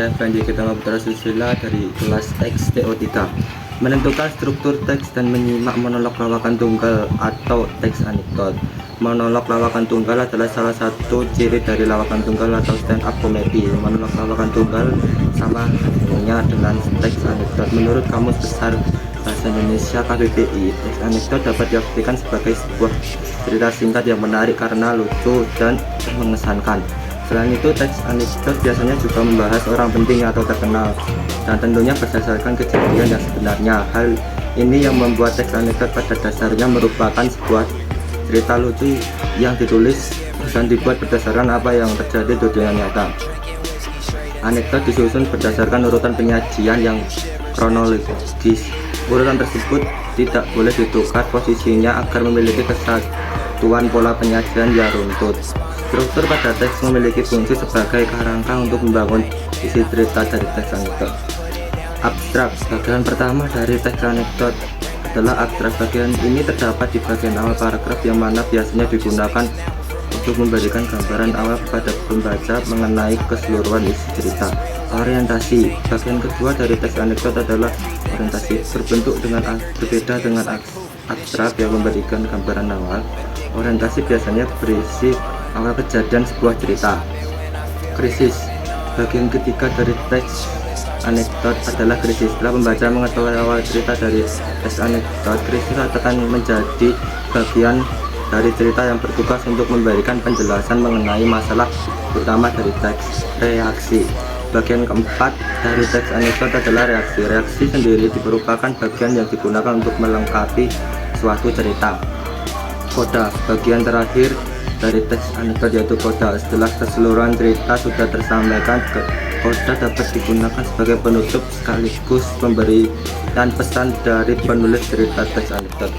saya Franji Ketama Putra Susila dari kelas XTO3. Menentukan struktur teks dan menyimak monolog lawakan tunggal atau teks anekdot. Monolog lawakan tunggal adalah salah satu ciri dari lawakan tunggal atau stand up comedy. Monolog lawakan tunggal sama halnya dengan teks anekdot. Menurut Kamus Besar Bahasa Indonesia KBBI, teks anekdot dapat diartikan sebagai sebuah cerita singkat yang menarik karena lucu dan mengesankan. Selain itu, teks anekdot biasanya juga membahas orang penting atau terkenal, dan tentunya berdasarkan kejadian yang sebenarnya. Hal ini yang membuat teks anekdot pada dasarnya merupakan sebuah cerita lucu yang ditulis dan dibuat berdasarkan apa yang terjadi di dunia nyata. Anekdot disusun berdasarkan urutan penyajian yang kronologis. Urutan tersebut tidak boleh ditukar posisinya agar memiliki kesatuan pola penyajian yang runtut. Struktur pada teks memiliki fungsi sebagai kerangka untuk membangun isi cerita dari teks anekdot. Abstrak. Bagian pertama dari teks anekdot adalah abstrak. Bagian ini terdapat di bagian awal paragraf yang mana biasanya digunakan untuk memberikan gambaran awal kepada pembaca mengenai keseluruhan isi cerita. Orientasi. Bagian kedua dari teks anekdot adalah orientasi. Berbeda dengan abstrak yang memberikan gambaran awal. Orientasi biasanya berisi awal kejadian sebuah cerita. Krisis. Bagian ketiga dari teks anekdot adalah krisis. Setelah pembaca mengetahui awal cerita dari teks anekdot, krisis akan menjadi bagian dari cerita yang bertugas untuk memberikan penjelasan mengenai masalah utama dari teks. Reaksi. Bagian keempat dari teks anekdot adalah reaksi. Reaksi sendiri merupakan bagian yang digunakan untuk melengkapi suatu cerita. Koda. Bagian terakhir dari teks anekdot yaitu koda. Setelah keseluruhan cerita sudah tersampaikan, koda dapat digunakan sebagai penutup sekaligus pemberian pesan dari penulis cerita teks anekdot.